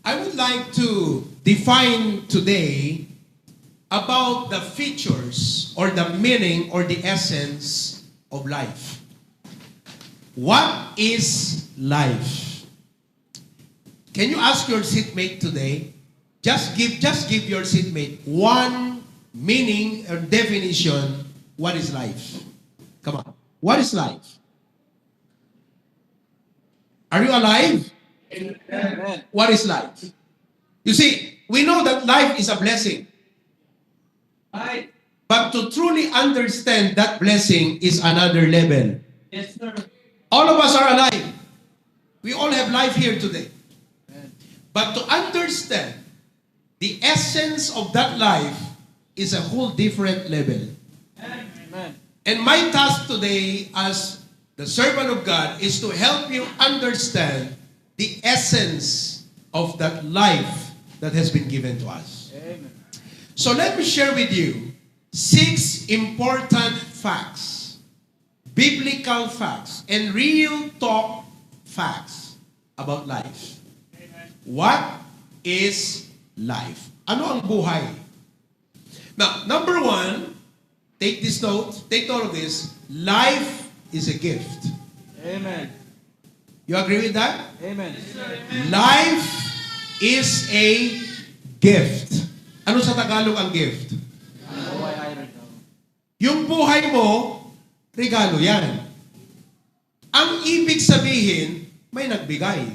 I would like to define today about the features or the meaning or the essence of life. What is life? Can you ask your seatmate today? Just give your seatmate one meaning or definition. What is life? Come on. What is life? Are you alive? Amen. What is life? You see, we know that life is a blessing. Right. But to truly understand that blessing is another level. Yes, sir. All of us are alive. We all have life here today. Amen. But to understand the essence of that life is a whole different level. Amen. And my task today as the servant of God is to help you understand the essence of that life that has been given to us. Amen. So let me share with you 6 important facts, biblical facts, and real talk facts about life. Amen. What is life? Ano ang buhay? Now, number 1, take note of this. Life is a gift. Amen. You agree with that? Amen. Life is a gift. Ano sa Tagalog ang gift? Buhay ay regalo. Yung buhay mo, regalo yan. Ang ibig sabihin, may nagbigay.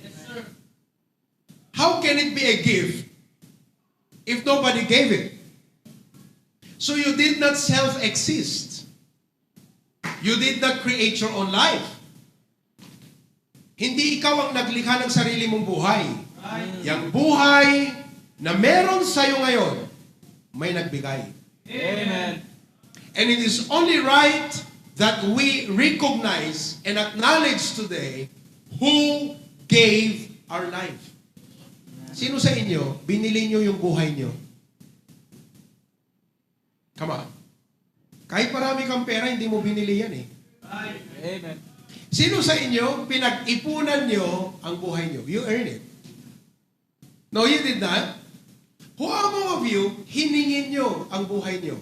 Yes, sir. How can it be a gift if nobody gave it? So you did not self-exist. You did not create your own life. Hindi ikaw ang naglikha ng sarili mong buhay. Yang buhay na meron sa'yo ngayon, may nagbigay. Amen. And it is only right that we recognize and acknowledge today who gave our life. Sino sa inyo, binili nyo yung buhay nyo? Come on. Kahit marami kang pera, hindi mo binili yan eh. Amen. Sino sa inyo, pinag-ipunan nyo ang buhay nyo? You earn it. No, you did not. Who among of you, hiningin nyo ang buhay nyo?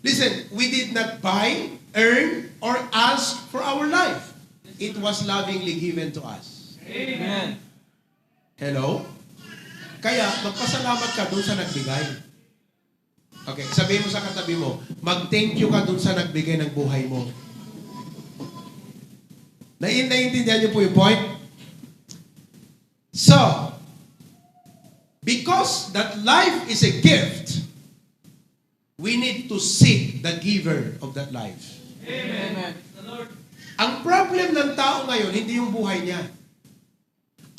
Listen, we did not buy, earn, or ask for our life. It was lovingly given to us. Amen. Hello? Kaya, magpasalamat ka dun sa nagbigay. Okay, sabihin mo sa katabi mo, mag-thank you ka dun sa nagbigay ng buhay mo. Naiintindihan niyo po yung point? So, because that life is a gift, we need to seek the giver of that life. Amen. The Lord. Ang problem ng tao ngayon, hindi yung buhay niya.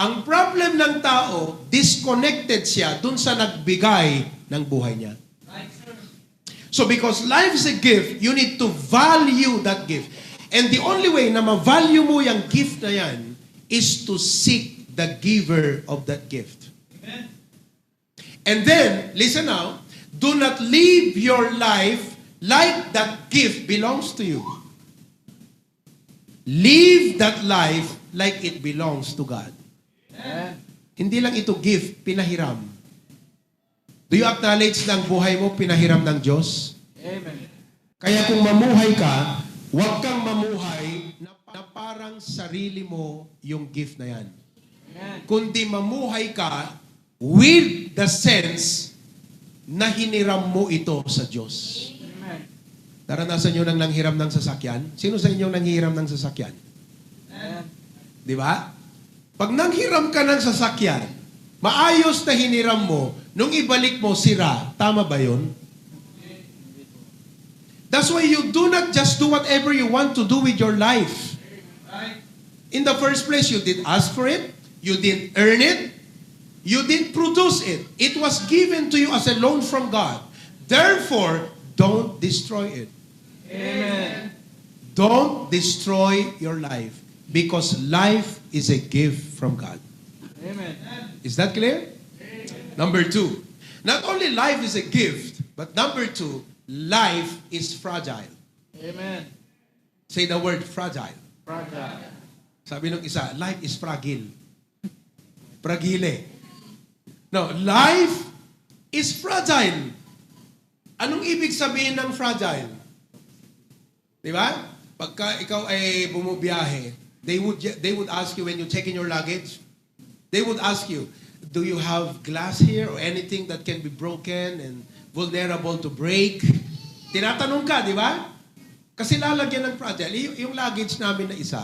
Ang problem ng tao, disconnected siya dun sa nagbigay ng buhay niya. Right, sir. So because life is a gift, you need to value that gift. And the only way na ma-value mo yung gift na yan is to seek the giver of that gift. Amen. And then, listen now, do not live your life like that gift belongs to you. Live that life like it belongs to God. Amen. Hindi lang ito gift, pinahiram. Do you acknowledge na ang buhay mo pinahiram ng Diyos? Amen. Kaya kung mamuhay ka, huwag kang mamuhay na parang sarili mo yung gift na yan. Amen. Kundi mamuhay ka with the sense na hiniram mo ito sa Diyos. Amen. Naranasan nyo nang nanghiram ng sasakyan? Sino sa inyong nanghiram ng sasakyan? Amen. Di ba? Pag nanghiram ka ng sasakyan, maayos na hiniram mo, nung ibalik mo, sira. Tama ba yun? That's why you do not just do whatever you want to do with your life. Right. In the first place, you didn't ask for it. You didn't earn it. You didn't produce it. It was given to you as a loan from God. Therefore, don't destroy it. Amen. Don't destroy your life because life is a gift from God. Amen. Is that clear? Number 2, not only life is a gift, but number 2, life is fragile. Amen. Say the word fragile. Fragile. Sabi nung isa, life is fragile. Fragile. No, life is fragile. Anong ibig sabihin ng fragile? Di ba? Pagka ikaw ay bumubiyahe, they would ask you when you check in your luggage, they would ask you, do you have glass here or anything that can be broken and vulnerable to break? Tinatanong ka, di ba? Kasi lalagyan ng fragile. Yung luggage namin na isa,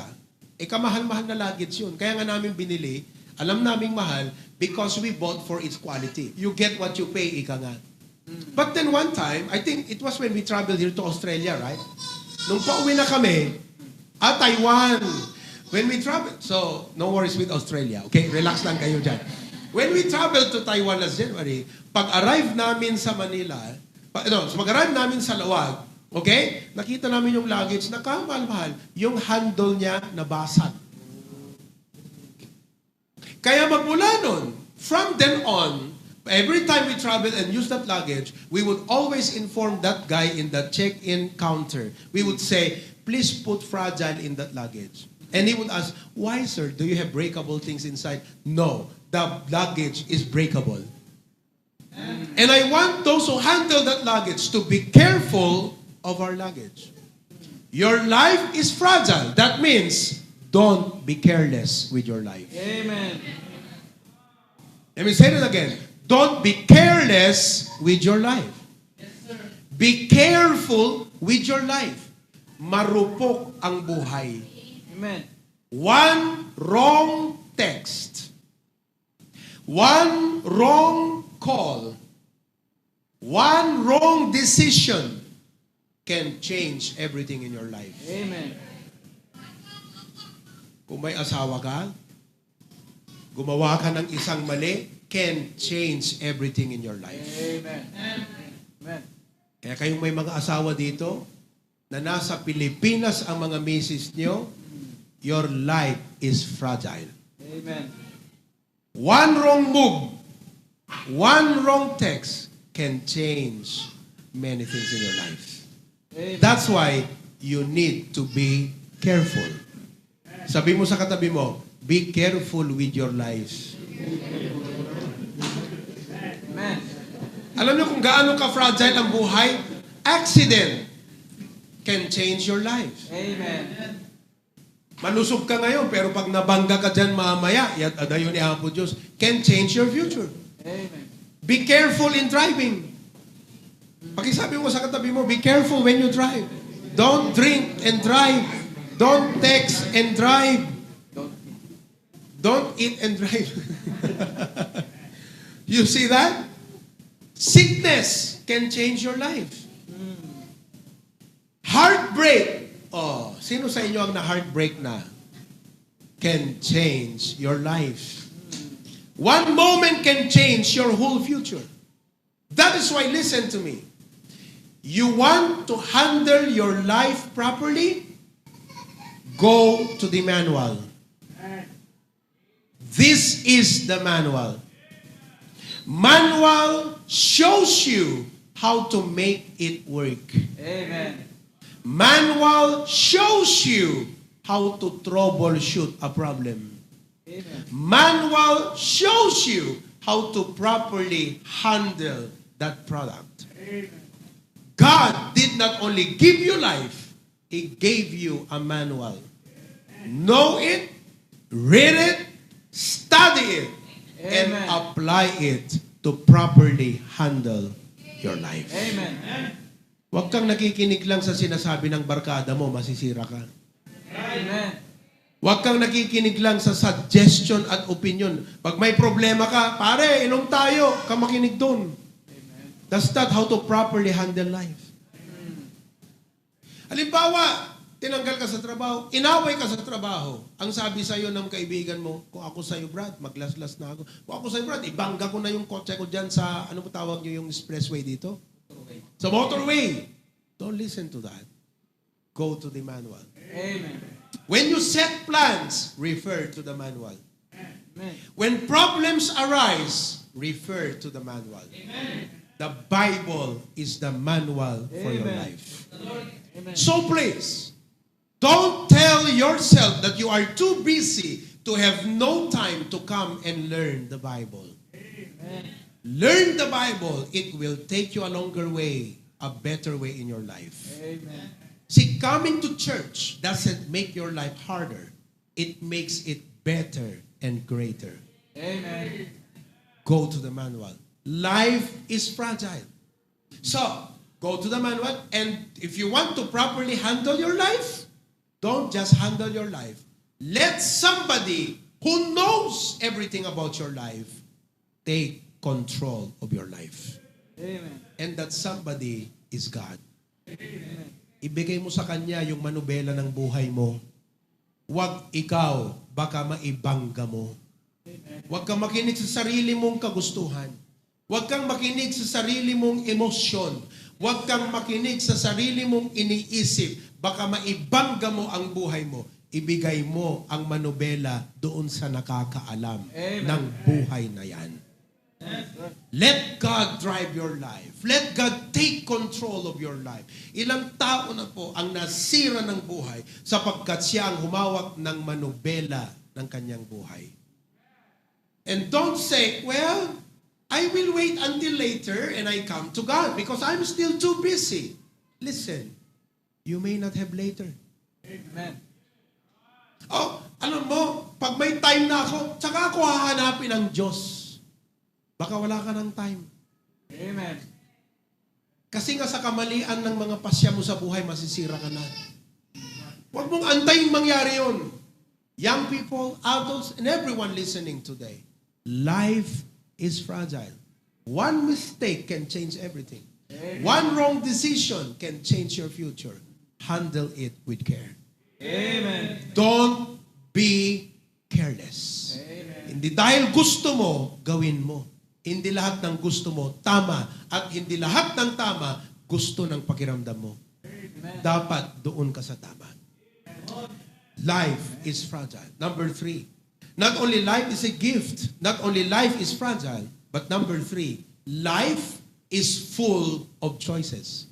kamahal-mahal na luggage yun. Kaya nga namin binili, alam naming mahal, because we bought for its quality. You get what you pay, ika nga. But then one time, I think it was when we traveled here to Australia, right? Nung pauwi na kami, Taiwan. When we traveled, so no worries with Australia, okay? Relax lang kayo dyan. When we traveled to Taiwan last January, pag-arrive namin sa Manila, pag-arrive namin sa Lawag, okay? Nakita namin yung luggage na kamahal-mahal. Yung handle niya nabasag. Kaya magmula nun, from then on, every time we travel and use that luggage, we would always inform that guy in the check-in counter. We would say, please put fragile in that luggage. And he would ask, why, sir? Do you have breakable things inside? No, the luggage is breakable. And I want those who handle that luggage to be careful of our luggage. Your life is fragile. That means, don't be careless with your life. Amen. Let me say it again. Don't be careless with your life. Yes, sir. Be careful with your life. Marupok ang buhay. Amen. One wrong text, one wrong call, one wrong decision can change everything in your life. Amen. Kung may asawa ka, gumawa ka ng isang mali, can change everything in your life. Amen. Amen. Kaya kayong may mga asawa dito, na nasa Pilipinas ang mga misis nyo, your life is fragile. Amen. One wrong move, one wrong text can change many things in your life. Amen. That's why you need to be careful. Sabi mo sa katabi mo, be careful with your lives. Amen. Alam niyo kung gaano ka-fragile ang buhay? Accident can change your life. Amen. Malusog ka ngayon, pero pag nabangga ka dyan mamaya, yat adayon ni Apo Diyos, can change your future. Amen. Be careful in driving. Pakisabi mo sa katabi mo, be careful when you drive. Don't drink and drive. Don't text and drive. Don't eat and drive. You see that? Sickness can change your life. Heartbreak. Oh, sino sa inyo ang na-heartbreak na? Can change your life. One moment can change your whole future. That is why, listen to me. You want to handle your life properly? Go to the manual. This is the manual. Manual shows you how to make it work. Amen. Manual shows you how to troubleshoot a problem. Amen. Manual shows you how to properly handle that product. God did not only give you life, He gave you a manual. Know it, read it, study it, and Amen. apply it to properly handle your life. Amen. Huwag kang nakikinig lang sa sinasabi ng barkada mo, masisira ka. Amen. Huwag kang nakikinig lang sa suggestion at opinion. Pag may problema ka, pare, inom tayo, ka makinig doon. That's not how to properly handle life. Halimbawa, tinanggal ka sa trabaho, inaway ka sa trabaho. Ang sabi sa'yo ng kaibigan mo, kung ako sa'yo, Brad, maglaslas na ako. Kung ako sa'yo, Brad, ibangga ko na yung kotse ko dyan sa, ano po tawag nyo yung expressway dito? Sa motorway. Don't listen to that. Go to the manual. Amen. When you set plans, refer to the manual. Amen. When problems arise, refer to the manual. The Bible is the manual for your Amen. life. Amen. So please, don't tell yourself that you are too busy to have no time to come and learn the Bible. Amen. Learn the Bible. It will take you a longer way, a better way in your life. Amen. See, coming to church doesn't make your life harder. It makes it better and greater. Amen. Go to the manual. Life is fragile. So, go to the manual, and if you want to properly handle your life, don't just handle your life. Let somebody who knows everything about your life take control of your life. Amen. And that somebody is God. Amen. Ibigay mo sa Kanya yung manubela ng buhay mo. Huwag ikaw, baka maibangga mo. Huwag kang makinig sa sarili mong kagustuhan. Huwag kang makinig sa sarili mong emosyon. Huwag kang makinig sa sarili mong iniisip. Baka maibangga mo ang buhay mo. Ibigay mo ang manubela doon sa nakakaalam Amen. ng buhay na yan. Let God drive your life. Let God take control of your life. Ilang tao na po ang nasira ng buhay sapagkat siya ang humawak ng manubela ng kanyang buhay. And don't say, well, I will wait until later and I come to God because I'm still too busy. Listen, you may not have later. Amen. Oh, alam mo, pag may time na ako, tsaka ako hahanapin ang Diyos. Baka wala ka ng time. Amen. Kasi nga sa kamalian ng mga pasya mo sa buhay, masisira ka na. Huwag mong antayin mangyari yun. Young people, adults, and everyone listening today, life is fragile. One mistake can change everything. Amen. One wrong decision can change your future. Handle it with care. Amen. Don't be careless. Amen. Hindi dahil gusto mo, gawin mo. Hindi lahat ng gusto mo, tama. At hindi lahat ng tama, gusto ng pakiramdam mo. Amen. Dapat doon ka sa tama. Life is fragile. Number 3, not only life is a gift, not only life is fragile, but number 3, life is full of choices.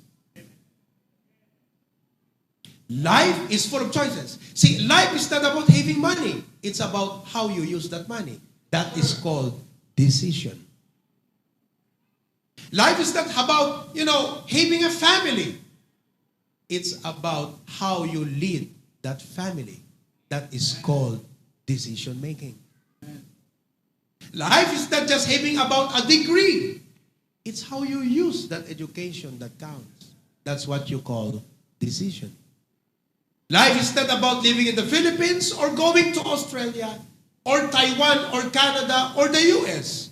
Life is full of choices. See, life is not about having money. It's about how you use that money. That is called decision. Life is not about, having a family. It's about how you lead that family. That is called decision making. Life is not just having about a degree. It's how you use that education that counts. That's what you call decision. Life is not about living in the Philippines or going to Australia or Taiwan or Canada or the US.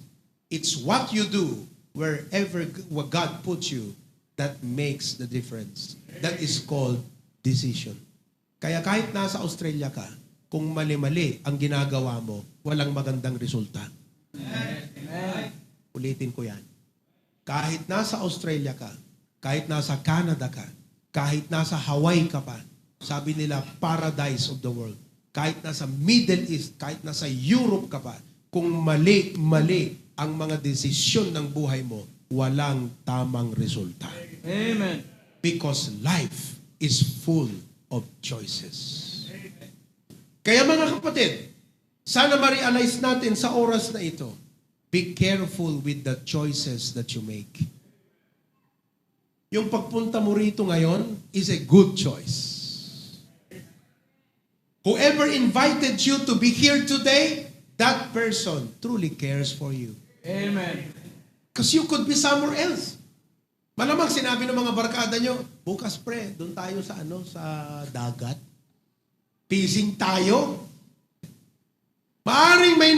It's what you do wherever God puts you that makes the difference. That is called decision. Kaya kahit nasa Australia ka, kung mali-mali ang ginagawa mo, walang magandang resulta. Amen. Ulitin ko yan. Kahit nasa Australia ka, kahit nasa Canada ka, kahit nasa Hawaii ka pa, sabi nila paradise of the world. Kahit nasa Middle East, kahit nasa Europe ka pa, kung mali-mali ang mga desisyon ng buhay mo, walang tamang resulta. Amen. Because life is full of choices. Kaya mga kapatid, sana ma-realize natin sa oras na ito, be careful with the choices that you make. Yung pagpunta mo rito ngayon is a good choice. Whoever invited you to be here today, that person truly cares for you. Amen. Because you could be somewhere else. Malamang sinabi ng mga barkada nyo, bukas pre, doon tayo sa sa dagat. Fishing tayo. Maaring may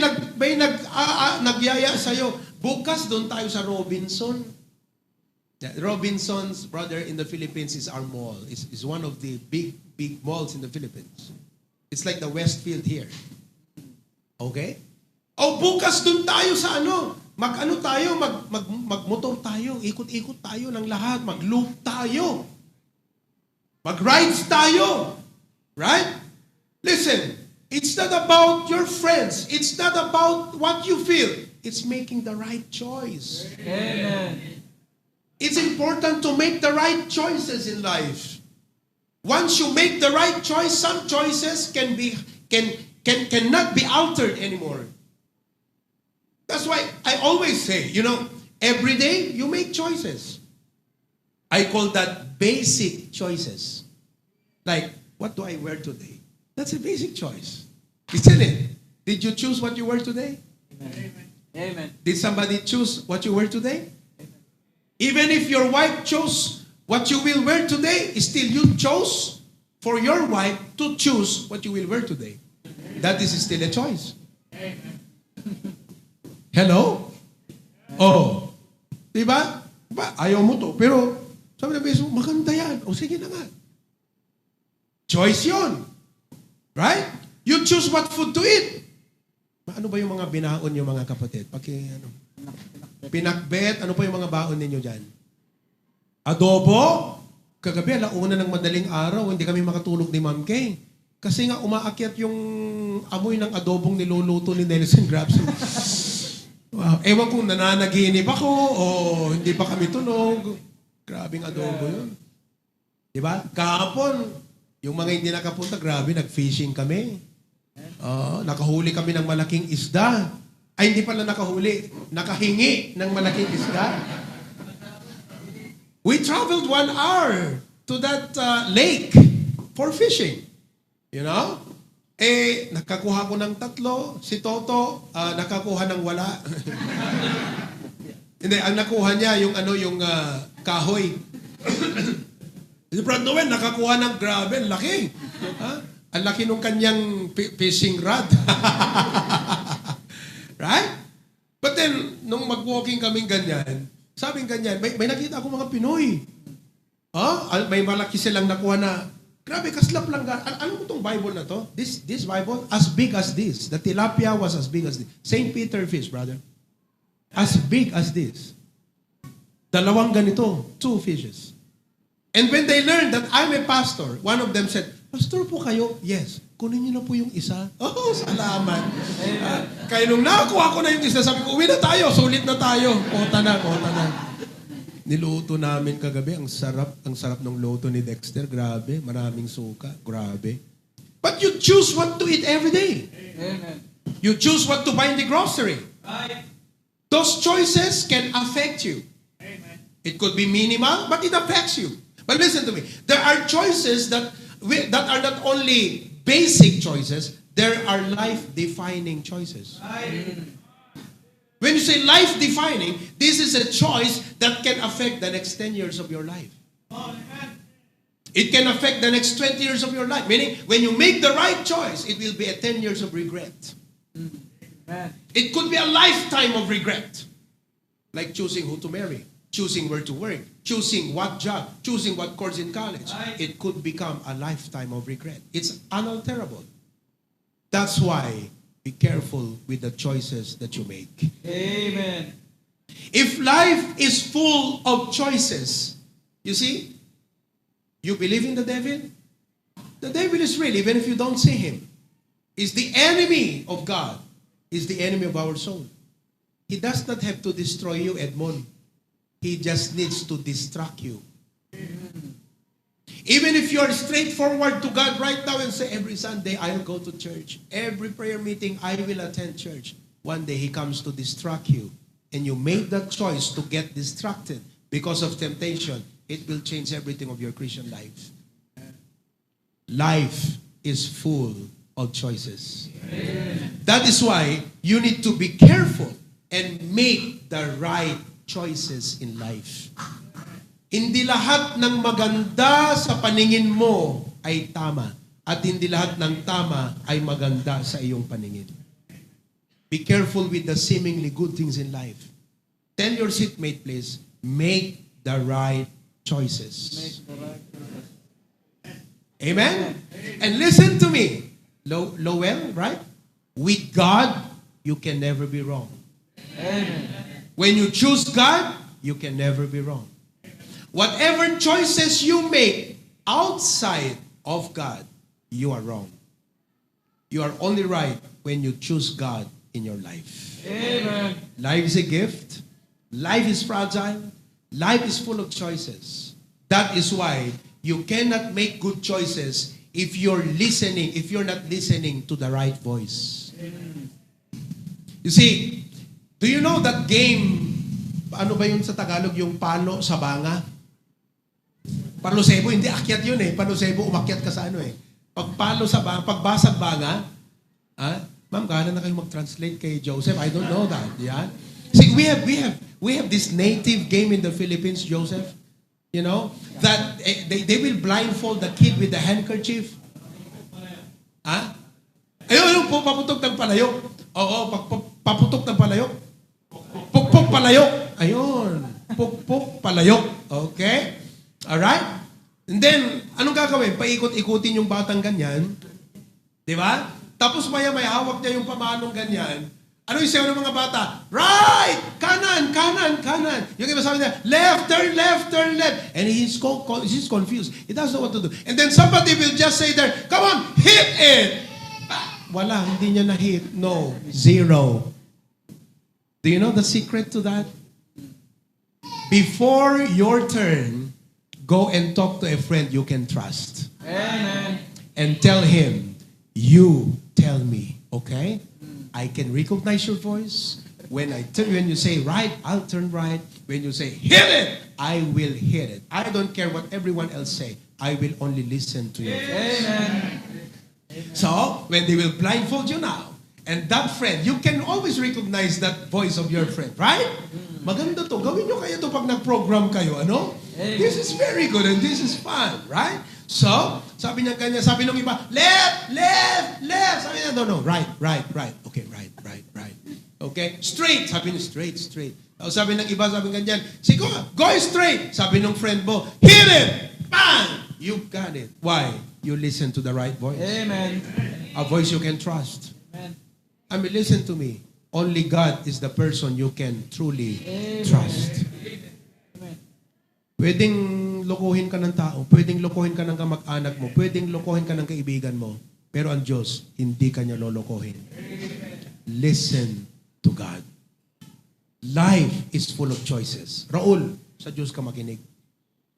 nagyaya sa'yo, bukas doon tayo sa Robinson. Robinson's, brother, in the Philippines is our mall. It's one of the big malls in the Philippines. It's like the Westfield here. Okay? O bukas doon tayo sa magmotor tayo, ikot-ikot tayo ng lahat, mag-loop tayo. Mag-rides tayo. Right? Listen, it's not about your friends. It's not about what you feel. It's making the right choice. Amen. It's important to make the right choices in life. Once you make the right choice, some choices can cannot be altered anymore. That's why I always say, every day you make choices. I call that basic choices. Like, what do I wear today? That's a basic choice. Isn't it? Did you choose what you wear today? Amen. Amen. Did somebody choose what you wear today? Even if your wife chose what you will wear today, still you chose for your wife to choose what you will wear today. That is still a choice. Hello? Oh. Diba? Ayaw mo to. Pero, sabi na beso, maganda yan. O sige na nga. Choice yun. Right? You choose what food to eat. Ano ba yung mga binaon yung mga kapatid? Pinakbet, ano pa yung mga baon ninyo dyan? Adobo? Kagabi, alauna ng madaling araw, hindi kami makatulog ni Ma'am Kay. Kasi nga, umaakyat yung amoy ng adobong niluluto ni Nelson Grabson. Wow. Ewan kung nananaginip ako o hindi pa kami tunog. Grabing adobo yun. Diba? Kahapon, yung mga hindi nakapunta, grabe, nag-fishing kami. Nakahuli kami ng malaking isda. Ay, hindi pala nakahuli. Nakahingi ng malaking isda. We traveled 1 hour to that lake for fishing. Nakakuha ko ng 3. Si Toto, nakakuha ng wala. Hindi, ang nakuha niya, yung kahoy. Si Brad Noel, nakakuha ng grabe, laki. Ang laki nung kanyang fishing rod. Right? But then, nung mag-walking kaming ganyan, sabing ganyan, may nakita ako mga Pinoy. May malaki silang nakuha na, grabe, kaslap lang. Alam mo itong Bible na to? This Bible, as big as this. The tilapia was as big as this. St. Peter fish, brother. As big as this. 2 ganito, 2 fishes. And when they learned that I'm a pastor, one of them said, Pastor po kayo? Yes. Kunin niyo na po yung isa. Oh, salamat. Kaya nung nakakuha ko na yung isa, sabi ko, uwi na tayo, sulit na tayo. Kota na. Niluto namin kagabi, ang sarap ng luto ni Dexter. Grabe, maraming suka. Grabe. But you choose what to eat every day. Amen. You choose what to buy in the grocery. Those choices can affect you. Amen. It could be minimal, but it affects you. But listen to me. There are choices that are not only basic choices, there are life-defining choices. When you say life-defining, this is a choice that can affect the next 10 years of your life. It can affect the next 20 years of your life. Meaning, when you make the right choice, it will be a 10 years of regret. Amen. It could be a lifetime of regret. Like choosing who to marry, choosing where to work, choosing what job, choosing what course in college. It could become a lifetime of regret. It's unalterable. That's why be careful with the choices that you make. Amen. If life is full of choices, you see, you believe in the devil? The devil is real, even if you don't see him. He's the enemy of God. He's the enemy of our soul. He does not have to destroy you, Edmond. He just needs to distract you. Even if you are straightforward to God right now and say, every Sunday I'll go to church. Every prayer meeting I will attend church. One day He comes to distract you. And you made that choice to get distracted because of temptation. It will change everything of your Christian life. Life is full of choices. Amen. That is why you need to be careful and make the right choices in life. Hindi lahat ng maganda sa paningin mo ay tama. At hindi lahat ng tama ay maganda sa iyong paningin. Be careful with the seemingly good things in life. Tell your seatmate, please, make the right choices. Amen? And listen to me. Lowell, right? With God, you can never be wrong. Amen. When you choose God, you can never be wrong. Whatever choices you make outside of God, you are wrong. You are only right when you choose God in your life. Amen. Life is a gift. Life is fragile. Life is full of choices. That is why you cannot make good choices if you're not listening to the right voice. You see, do you know that game, ano ba yun sa Tagalog, yung palo sa banga? Palosebo, hindi akyat yun eh. Palosebo, umakyat ka sa ano eh. Pagpalo sa banga, pagbasag banga, ma'am, kaya na kayo mag-translate kay Joseph. I don't know that. Yeah? See, we have this native game in the Philippines, Joseph. You know, that they will blindfold the kid with the handkerchief. Ayun, paputok ng palayok. Oo, paputok ng palayok. Pukpok palayok. Ayun, pukpok palayok. Okay? Alright? And then, anong gagawin? Paikot-ikutin yung batang ganyan. Di ba? Tapos maya may hawak niya yung pamanong ganyan. Ano yung sayo ng mga bata? Right! Kanan, kanan, kanan. Yung iba sabi niya, left, turn left, turn left. And he's confused. He doesn't know what to do. And then somebody will just say there, come on, hit it! Wala, hindi niya na-hit. No, 0. Do you know the secret to that? Before your turn, go and talk to a friend you can trust. Amen. And tell him, you tell me, okay? I can recognize your voice. When you say right, I'll turn right. When you say hit it, I will hit it. I don't care what everyone else say. I will only listen to you. Amen. So, when they will blindfold you now, and that friend, you can always recognize that voice of your friend, right? Maganda to. Gawin nyo kaya to pag nag-program kayo, ano? This is very good and this is fun, right? So, sabi niya kanya, sabi nung iba, left, left, left. Sabi niya, no, right, right, right. Okay, right, right, right. Okay, straight. Sabi niya, straight, straight. Tapos sabi ng iba, sabi ganyan, sige, go straight. Sabi nung friend mo, hit it! Bang! You got it. Why? You listen to the right voice. Amen. A voice you can trust. Amen. I mean, listen to me. Only God is the person you can truly trust. Amen. Pwedeng lokohin ka ng tao, pwedeng lokohin ka ng kamag-anak mo, pwedeng lokohin ka ng kaibigan mo, pero ang Diyos, hindi ka niya lolokohin. Listen to God. Life is full of choices. Raul, sa Diyos ka makinig.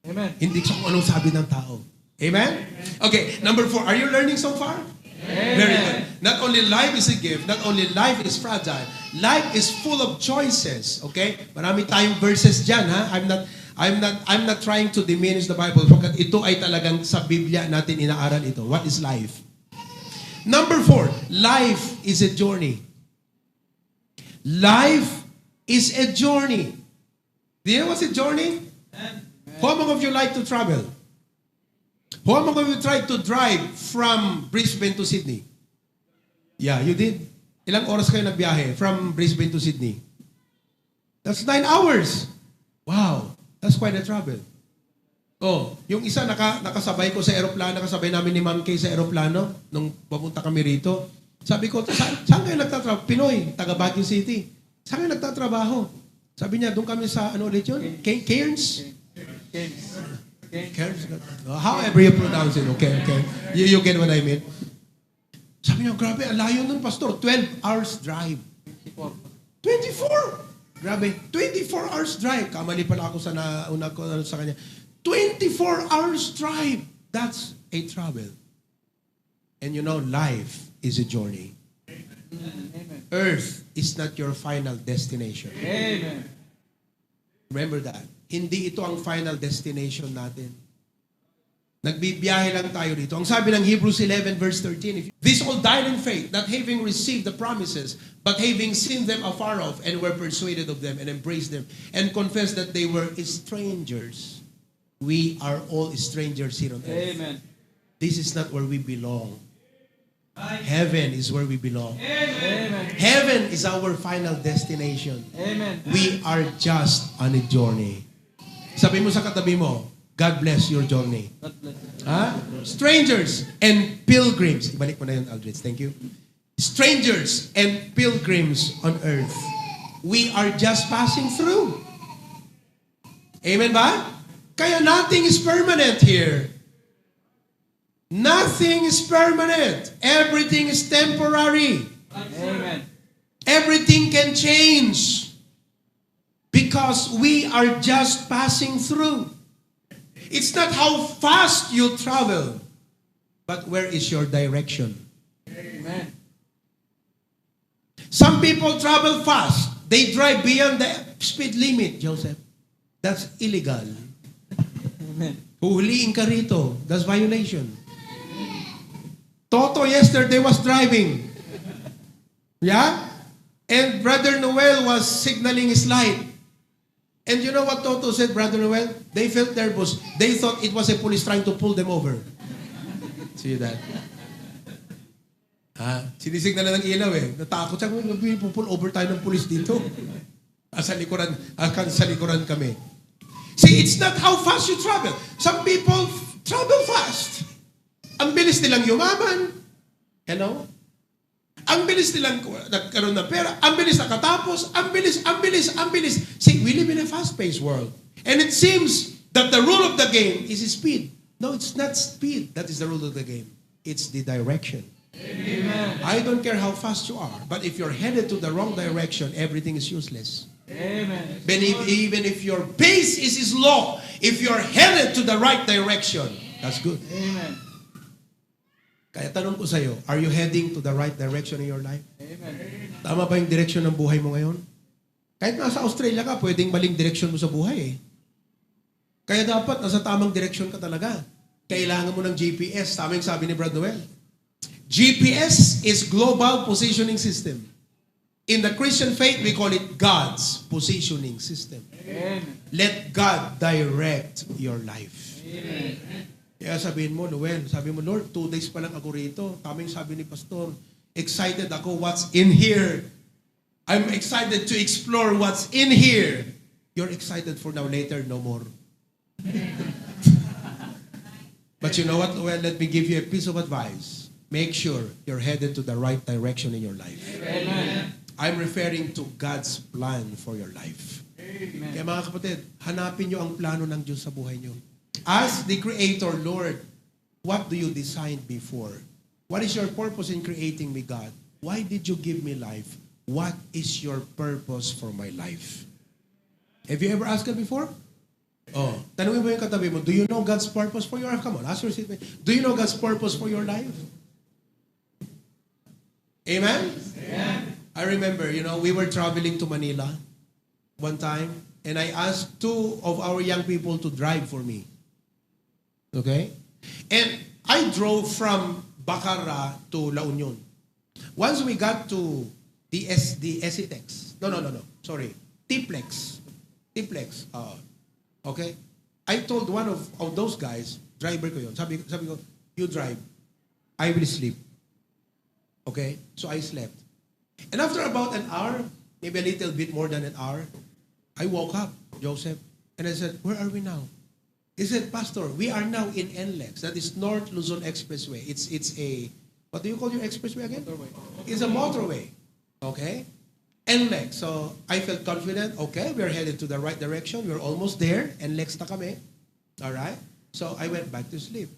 Amen. Hindi sa kung anong sabi ng tao. Amen? Okay, number 4. Are you learning so far? Amen. Very good. Not only life is a gift, not only life is fragile, life is full of choices. Okay? Marami tayong verses dyan, ha? I'm not trying to diminish the Bible. Pagkat ito ay talagang sa Biblia natin inaaral ito. What is life? Number 4, life is a journey. Life is a journey. Do you know what's a journey? How many of you like to travel? How many of you tried to drive from Brisbane to Sydney? Yeah, you did. Ilang oras kayo nagbiyahe from Brisbane to Sydney? That's 9 hours. Wow, that's quite a travel. Oh, yung isa nakasabay ko sa eroplano, nakasabay namin ni Ma'am Kay sa eroplano nung papunta kami rito. Sabi ko, saan kayo nagtatrabaho? Pinoy, taga Baguio City. Saan kayo nagtatrabaho? Sabi niya, doon kami sa, ano ulit yun? Cairns? Cairns? However you pronounce it, okay. You get what I mean? Sabi niya, grabe, ang layo nun, Pastor. 12 hours drive. 24? Grabe, 24 hours drive. Kamali pala ako sa nauna ko sa kanya. 24 hours drive. That's a travel. And you know, life is a journey. Amen. Earth is not your final destination. Amen. Remember that. Hindi ito ang final destination natin. Nagbibiyahe lang tayo dito. Ang sabi ng Hebrews 11 verse 13, these all died in faith, not having received the promises, but having seen them afar off, and were persuaded of them, and embraced them, and confessed that they were strangers. We are all strangers here on earth. Amen. This is not where we belong. Heaven is where we belong. Amen. Heaven is our final destination. Amen. We are just on a journey. Sabi mo sa katabi mo, God bless your journey. God bless. Strangers and pilgrims. Ibalik mo na yun, Aldrich. Thank you. Strangers and pilgrims on earth. We are just passing through. Amen ba? Kaya nothing is permanent here. Nothing is permanent. Everything is temporary. Amen. Everything can change. Because we are just passing through. It's not how fast you travel. But where is your direction? Amen. Some people travel fast. They drive beyond the speed limit, Joseph. That's illegal. Amen. Huhuliin ka rito. That's violation. Toto yesterday was driving. Yeah? And Brother Noel was signaling his light. And you know what Toto said, Brother Noel? They felt nervous. They thought it was a police trying to pull them over. See that? Sinisignal na ng ilaw eh. Natakot siya, pull over tayo ng police dito. Sa likuran kami. See, it's not how fast you travel. Some people travel fast. Ang bilis nilang yumaman. Hello? Ang bilis nilang nagkaroon ng pera. Ang bilis nakatapos. Ang bilis. See, we live in a fast-paced world. And it seems that the rule of the game is speed. No, it's not speed that is the rule of the game. It's the direction. Amen. I don't care how fast you are, but if you're headed to the wrong direction, everything is useless. Amen. Even if your pace is slow, if you're headed to the right direction, that's good. Amen. Kaya tanong ko sa'yo, are you heading to the right direction in your life? Amen. Tama ba yung direction ng buhay mo ngayon? Kahit nasa Australia ka, pwedeng maling direction mo sa buhay eh. Kaya dapat nasa tamang direction ka talaga. Kailangan mo ng GPS. Tama yung sabi ni Brad Noel. GPS is Global Positioning System. In the Christian faith, we call it God's Positioning System. Amen. Let God direct your life. Amen. Kaya sabihin mo, Noel, sabi mo, Lord, 2 days pa lang ako rito. Tamang sabi ni Pastor, excited ako what's in here. I'm excited to explore what's in here. You're excited for now, later, no more. But you know what, Noel, let me give you a piece of advice. Make sure you're headed to the right direction in your life. Amen. I'm referring to God's plan for your life. Amen. Kaya mga kapatid, hanapin nyo ang plano ng Diyos sa buhay nyo. Ask the Creator, Lord, what do you design before? What is your purpose in creating me, God? Why did you give me life? What is your purpose for my life? Have you ever asked God before? Oh, tanungin mo yung katabi mo, do you know God's purpose for your life? Come on, ask your seatmate. Do you know God's purpose for your life? Amen? Amen. I remember, we were traveling to Manila one time, and I asked 2 of our young people to drive for me. Okay? And I drove from Bacara to La Union. Once we got to the SETEX. No. Sorry. Tiplex. Okay? I told one of those guys, driver ko yun, sabi ko, you drive. I will sleep. Okay? So I slept. And after about an hour, maybe a little bit more than an hour, I woke up, Joseph, and I said, where are we now? He said, Pastor, we are now in NLEX. That is North Luzon Expressway. It's a, what do you call your expressway again? Motorway. It's a motorway. Okay? NLEX. So I felt confident. Okay, we're headed to the right direction. We're almost there. NLEX na kami. All right? So I went back to sleep.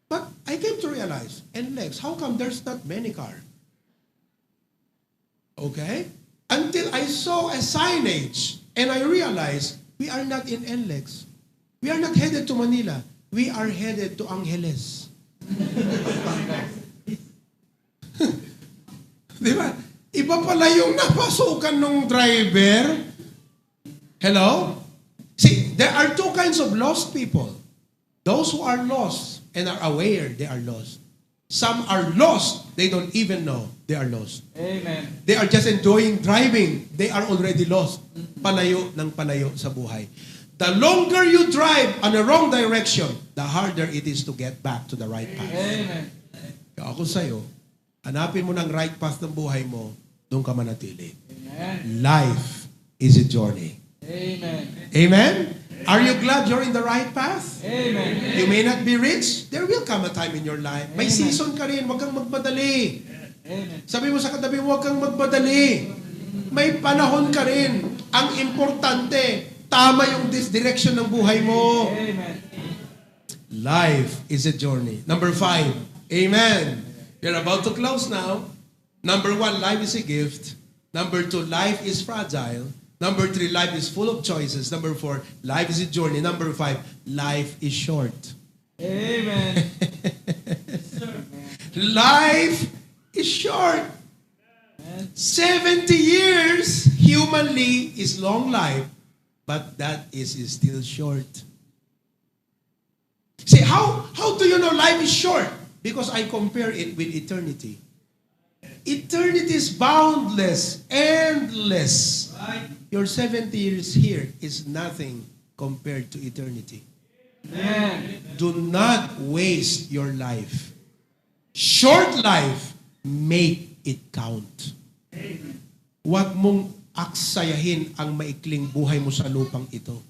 But I came to realize, NLEX, how come there's not many cars? Okay? Until I saw a signage and I realized we are not in NLEX. We are not headed to Manila. We are headed to Angeles. Di ba? Iba pala yung napasukan ng driver. Hello? See, there are 2 kinds of lost people. Those who are lost and are aware they are lost. Some are lost. They don't even know they are lost. Amen. They are just enjoying driving. They are already lost. Palayo ng palayo sa buhay. The longer you drive on the wrong direction, the harder it is to get back to the right path. Amen. Kaya ako sa'yo, hanapin mo ng right path ng buhay mo, doon ka manatili. Amen. Life is a journey. Amen. Amen? Are you glad you're in the right path? Amen. You may not be rich. There will come a time in your life. May Amen. season ka rin. Huwag kang magmadali. Amen. Sabi mo sa katabi, huwag kang magmadali. May panahon ka rin. Ang importante, tama yung direction ng buhay mo. Amen. Life is a journey. Number 5. Amen. We're about to close now. Number 1, life is a gift. Number 2, life is fragile. Number 3, life is full of choices. Number 4, life is a journey. Number 5, life is short. Amen. Life is short. Amen. 70 years humanly is long life, but that is still short. See, how do you know life is short? Because I compare it with eternity. Eternity is boundless, endless. Your 70 years here is nothing compared to eternity. Amen. Do not waste your life. Short life, make it count. Huwag mong aksayahin ang maikling buhay mo sa lupang ito.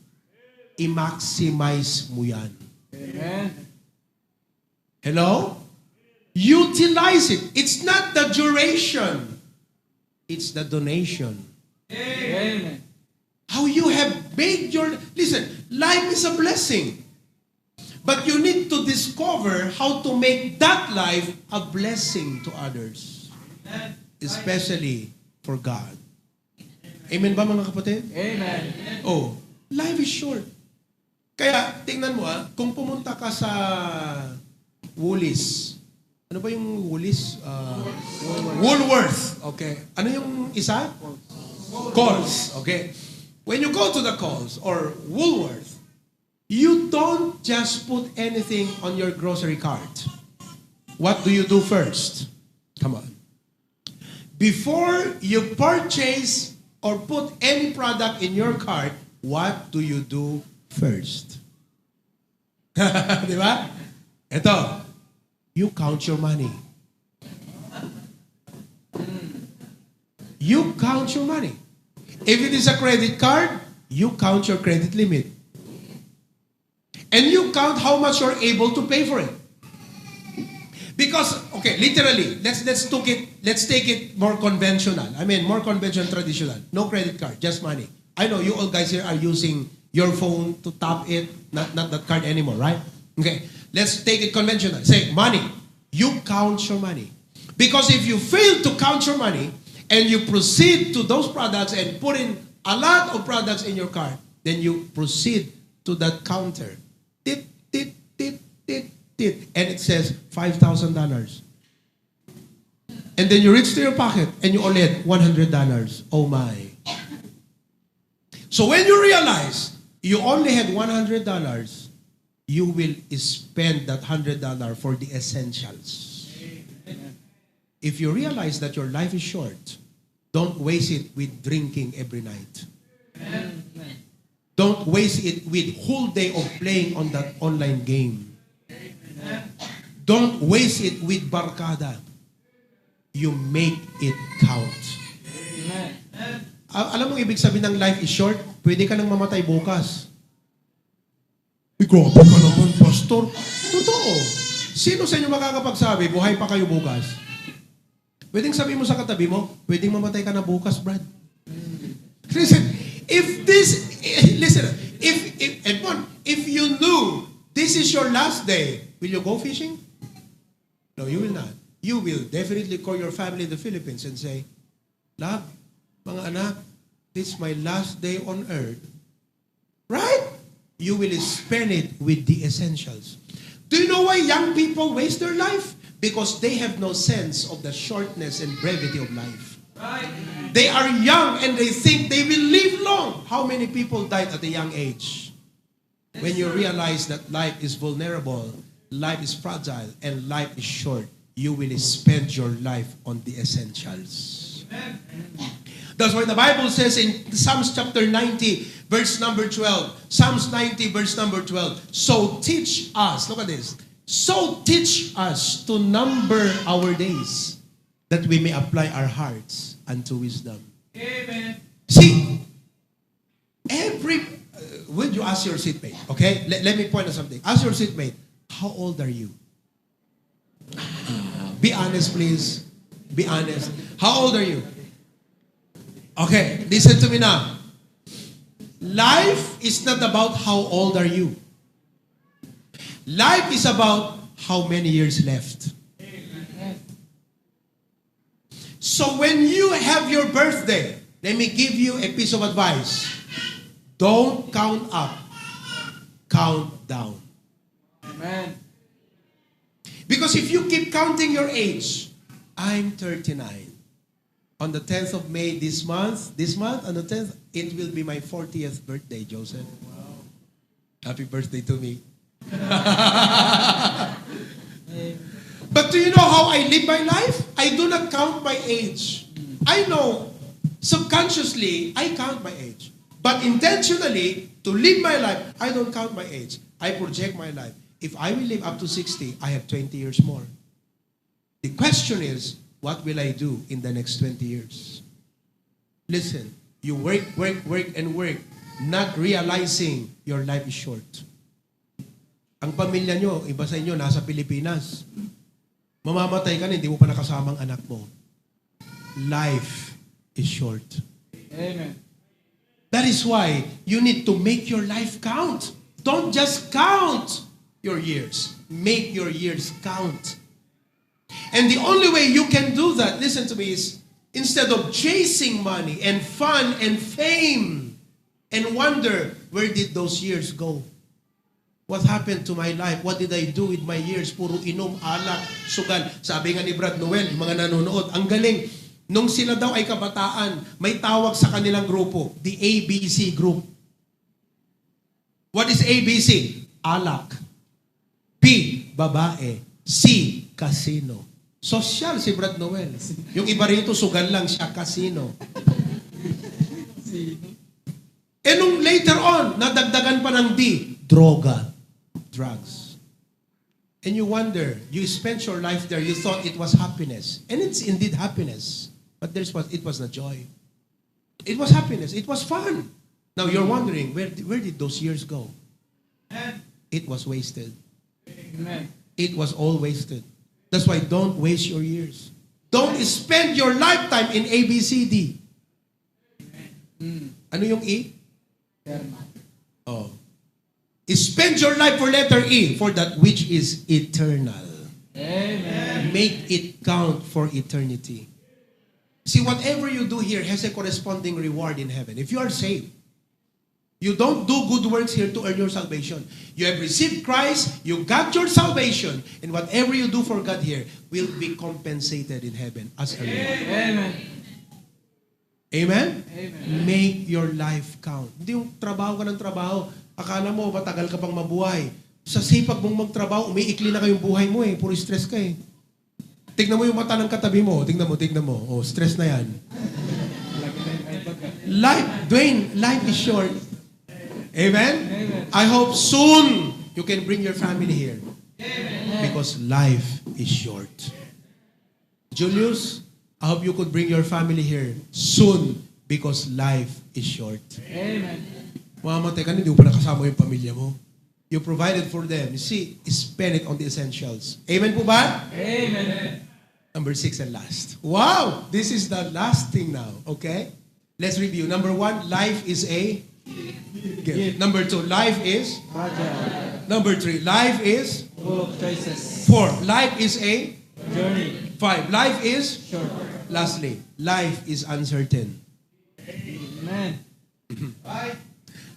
I-maximize mo yan. Amen. Hello? Utilize it. It's not the duration. It's the donation. Amen. How you have made your... Listen, life is a blessing. But you need to discover how to make that life a blessing to others. Especially for God. Amen ba mga kapatid? Amen. Oh, life is short. Kaya, tingnan mo kung pumunta ka sa Woolies. Ano ba yung Woolies? Woolworth. Okay. Ano yung isa? Coles. Okay. When you go to the Coles or Woolworth, you don't just put anything on your grocery cart. What do you do first? Come on. Before you purchase or put any product in your cart, what do you do first? Di ba? Ito. You count your money. You count your money. If it is a credit card, you count your credit limit. And you count how much you're able to pay for it. Because, okay, literally, let's take it more conventional. I mean, more conventional, traditional. No credit card, just money. I know you all guys here are using your phone to tap it, not that card anymore, right? Okay, let's take it conventional. Say, money. You count your money. Because if you fail to count your money, and you proceed to those products and put in a lot of products in your cart, then you proceed to that counter. Tip, tip, tip, tip, tip. And it says $5,000. And then you reach to your pocket and you only had $100. Oh my. So when you realize you only had $100, you will spend that $100 for the essentials. If you realize that your life is short, don't waste it with drinking every night. Don't waste it with whole day of playing on that online game. Don't waste it with barkada. You make it count. Alam mo ibig sabihin ng life is short? Pwede ka nang mamatay bukas. Grabe ka naman, pastor. Totoo. Sino sa inyo makakapagsabi, buhay pa kayo bukas? Pwedeng sabihin mo sa katabi mo, pwedeng mamatay ka na bukas, Brad. Listen, if you knew this is your last day, will you go fishing? No, you will not. You will definitely call your family in the Philippines and say, Love, mga anak, this is my last day on earth. Right? You will spend it with the essentials. Do you know why young people waste their life? Because they have no sense of the shortness and brevity of life. Right. They are young and they think they will live long. How many people died at a young age? When you realize that life is vulnerable, life is fragile, and life is short, you will spend your life on the essentials. Amen. That's why the Bible says in Psalms chapter 90, verse number 12. Psalms 90, verse number 12. So teach us, look at this. So teach us to number our days, that we may apply our hearts unto wisdom. Amen. See, when you ask your seatmate, okay? Let me point out something. Ask your seatmate, how old are you? Be honest, please. Be honest. How old are you? Okay, listen to me now. Life is not about how old are you. Life is about how many years left. So when you have your birthday, let me give you a piece of advice. Don't count up. Count down. Amen. Because if you keep counting your age, I'm 39. On the 10th of May this month, on the 10th, it will be my 40th birthday, Joseph. Happy birthday to me. But do you know how I live my life? I do not count my age. I know, subconsciously, I count my age. But intentionally, to live my life, I don't count my age. I project my life. If I will live up to 60, I have 20 years more. The question is, what will I do in the next 20 years? Listen, you work, and work, not realizing your life is short. Ang pamilya nyo, iba sa inyo, nasa Pilipinas. Mamamatay ka na, hindi mo pa nakasamang anak mo. Life is short. Amen. That is why you need to make your life count. Don't just count your years. Make your years count. And the only way you can do that, listen to me, is instead of chasing money and fun and fame and wonder, where did those years go? What happened to my life? What did I do with my years? Puro inom, alak, sugal. Sabi nga ni Brad Noel, yung mga nanonood, ang galing. Nung sila daw ay kabataan, may tawag sa kanilang grupo, the ABC group. What is ABC? Alak. B, babae. C, casino. Social si Brad Noel. Yung iba rito, sugal lang siya, casino. And nung later on, nadagdagan pa ng D, droga, drugs. And you wonder, you spent your life there, you thought it was happiness. And it's indeed happiness. But it was not joy. It was happiness. It was fun. Now you're wondering, where did those years go? It was wasted. Amen. It was all wasted. That's why don't waste your years. Don't spend your lifetime in A, B, C, D. Ano yung E? Oh. Spend your life for letter E, for that which is eternal. Amen. Make it count for eternity. See, whatever you do here has a corresponding reward in heaven. If you are saved, you don't do good works here to earn your salvation. You have received Christ, you got your salvation, and whatever you do for God here will be compensated in heaven as a reward. Amen. Amen? Amen. Make your life count. Hindi yung trabaho ka ng trabaho, akala mo matagal ka pang mabuhay. Sa sipag mong magtrabaho, umiikli na kayong buhay mo eh. Puro stress ka eh. Tignan mo yung mata ng katabi mo. Tignan mo. Oh, stress na yan. Life is short. Amen? Amen. I hope soon you can bring your family here. Amen. Because life is short. Julius, I hope you could bring your family here soon because life is short. Amen. Mamamatay ka, hindi mo pa nakasama yung pamilya mo. You provided for them. You see, spend it on the essentials. Amen po ba? Amen. Number 6 and last. Wow! This is the last thing now. Okay? Let's review. Number 1, life is a gift. Number 2, life is? Fragile. Number 3, life is? Full of choices. 4, life is a? Journey. 5, life is? Short. Lastly, life is uncertain. Amen.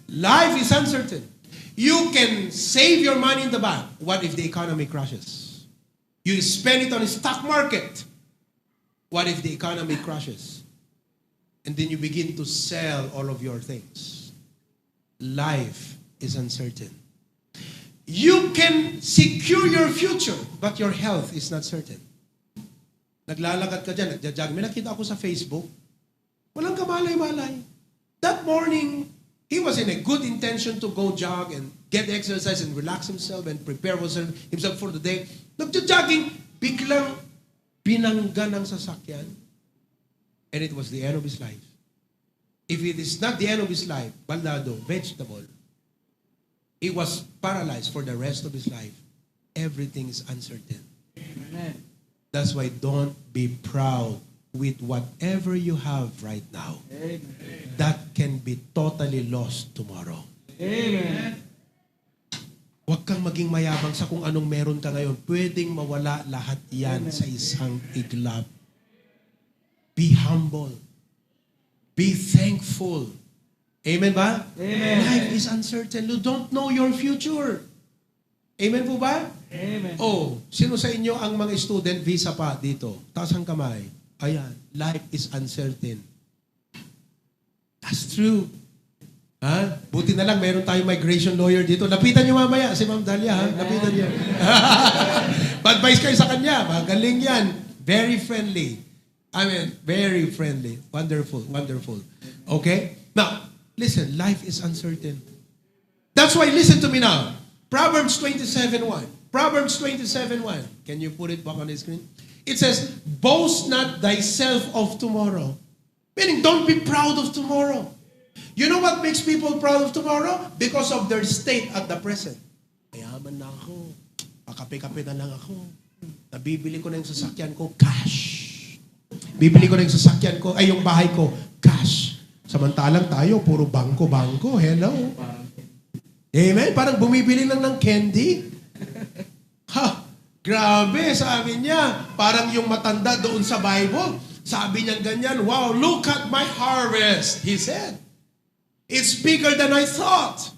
Life is uncertain. You can save your money in the bank. What if the economy crashes? You spend it on the stock market. What if the economy crashes? And then you begin to sell all of your things. Life is uncertain. You can secure your future, but your health is not certain. Naglalakad ka dyan, nagjajag. May nakita ako sa Facebook. Walang kamalay-malay. That morning, he was in a good intention to go jog and get exercise and relax himself and prepare himself for the day. Nagja-jogging, biglang binangga ng sasakyan. And it was the end of his life. If it is not the end of his life, baldado, vegetable, he was paralyzed for the rest of his life. Everything is uncertain. Amen. That's why don't be proud with whatever you have right now. Amen. That can be totally lost tomorrow. Amen. Huwag kang maging mayabang sa kung anong meron ka ngayon. Pwedeng mawala lahat yan Amen. sa isang iglap. Be humble. Be thankful. Amen ba? Amen. Life is uncertain. You don't know your future. Amen po ba? Amen. Oh, sino sa inyo ang mga student visa pa dito? Taas ang kamay. Ayan, life is uncertain. That's true. Ha? Buti na lang, meron tayong migration lawyer dito. Lapitan niyo mamaya si Ma'am Dalia. Ha? Lapitan niyo. Pa-advise kayo sa kanya. Magaling yan. Very friendly. I mean, very friendly. Wonderful, wonderful. Okay? Now, listen, life is uncertain. That's why, listen to me now. Proverbs 27:1. Proverbs 27:1. Can you put it back on the screen? It says, boast not thyself of tomorrow. Meaning, don't be proud of tomorrow. You know what makes people proud of tomorrow? Because of their state at the present. Mayaman na ako. Pakape-kape na lang ako. Nabibili ko na yung sasakyan ko, cash. Bibili ko na yung sasakyan ko, ay yung bahay ko, cash. Samantalang tayo, puro bangko-bangko. Hello. Amen? Parang bumibili lang ng candy. Ha! Grabe, sabi niya. Parang yung matanda doon sa Bible. Sabi niya ganyan, wow, look at my harvest, he said. It's bigger than I thought.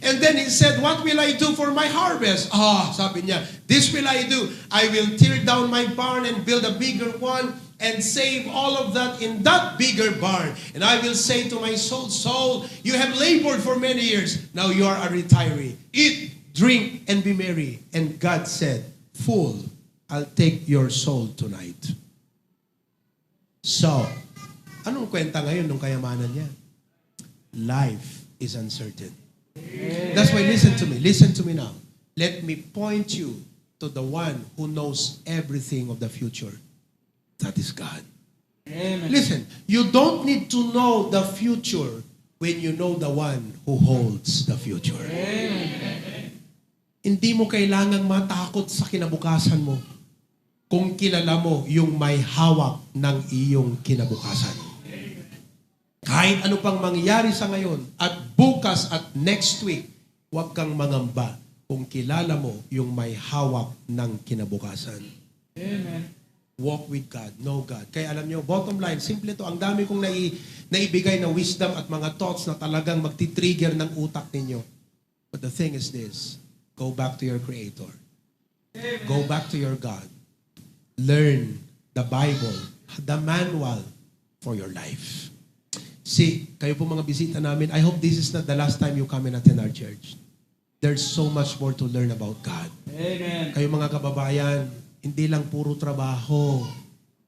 And then he said, what will I do for my harvest? Sabi niya, this will I do. I will tear down my barn and build a bigger one and save all of that in that bigger barn. And I will say to my soul, soul, you have labored for many years. Now you are a retiree. Eat, drink, and be merry. And God said, fool, I'll take your soul tonight. So, anong kwenta ngayon ng kayamanan niya? Life is uncertain. That's why listen to me now. Let me point you to the one who knows everything of the future. That is God. Amen. Listen, you don't need to know the future when you know the one who holds the future. Amen. Hindi mo kailangang matakot sa kinabukasan mo kung kilala mo yung may hawak ng iyong kinabukasan. Kahit ano pang mangyari sa ngayon at bukas at next week, huwag kang mangamba kung kilala mo yung may hawak ng kinabukasan. Amen. Walk with God, know God. Kaya alam nyo, bottom line, simple to. Ang dami kong naibigay na wisdom at mga thoughts na talagang magti-trigger ng utak ninyo. But the thing is this, go back to your Creator. Amen. Go back to your God. Learn the Bible, the manual for your life. See, kayo po mga bisita namin, I hope this is not the last time you come and attend our church. There's so much more to learn about God. Amen. Kayo mga kababayan, hindi lang puro trabaho.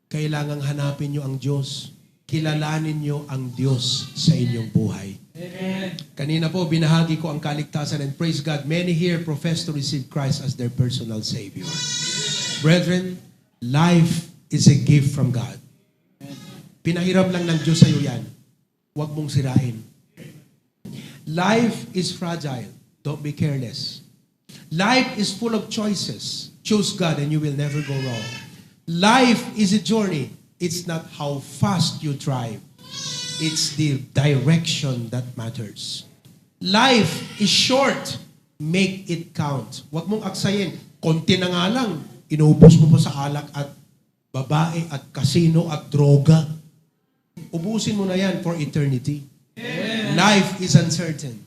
Kailangang hanapin nyo ang Diyos. Kilalanin nyo ang Diyos sa inyong buhay. Amen. Kanina po, binahagi ko ang kaligtasan and praise God, many here profess to receive Christ as their personal Savior. Brethren, life is a gift from God. Pinahiram lang ng Diyos sa iyo yan. Huwag mong sirain. Life is fragile. Don't be careless. Life is full of choices. Choose God and you will never go wrong. Life is a journey. It's not how fast you drive. It's the direction that matters. Life is short. Make it count. Huwag mong aksayin. Konti na nga lang. Inuubos mo pa sa alak at babae at kasino at droga. Ubusin mo na yan for eternity. Amen. Life is uncertain.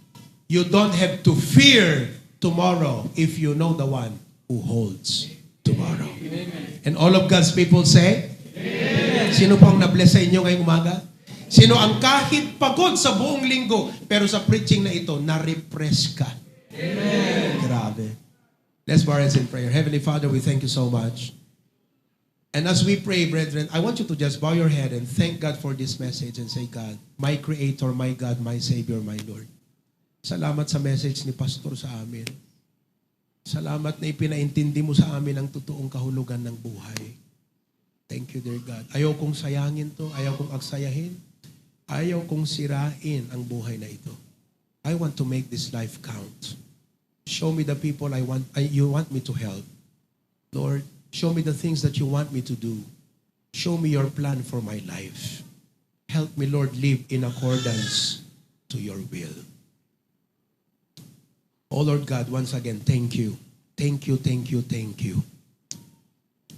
You don't have to fear tomorrow if you know the one who holds tomorrow. Amen. And all of God's people say, Amen. Sino pang na-bless sa inyo ngayong umaga? Sino ang kahit pagod sa buong linggo, pero sa preaching na ito, na-refresh ka? Amen. Grabe. Let's bow our heads in prayer. Heavenly Father, we thank you so much. And as we pray, brethren, I want you to just bow your head and thank God for this message and say, God, my Creator, my God, my Savior, my Lord. Salamat sa message ni Pastor sa amin. Salamat na ipinaintindi mo sa amin ang totoong kahulugan ng buhay. Thank you, dear God. Ayaw kong sayangin to, ayaw kong aksayahin, ayaw kong sirain ang buhay na ito. I want to make this life count. Show me the people you want me to help. Lord, show me the things that you want me to do. Show me your plan for my life. Help me, Lord, live in accordance to your will. Oh, Lord God, once again, thank you. Thank you, thank you, thank you.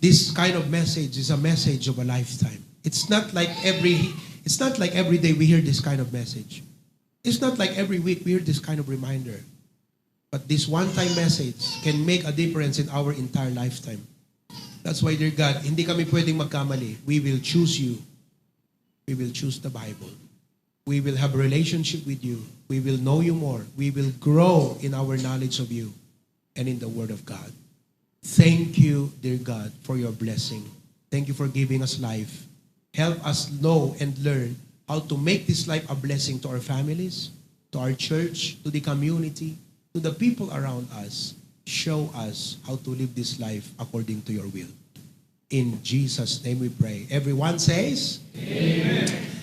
This kind of message is a message of a lifetime. It's not like every day we hear this kind of message. It's not like every week we hear this kind of reminder. But this one-time message can make a difference in our entire lifetime. That's why, dear God, hindi kami pwedeng magkamali. We will choose you. We will choose the Bible. We will have a relationship with you. We will know you more. We will grow in our knowledge of you and in the Word of God. Thank you, dear God, for your blessing. Thank you for giving us life. Help us know and learn how to make this life a blessing to our families, to our church, to the community, to the people around us. Show us how to live this life according to your will. In Jesus' name we pray. Everyone says, Amen.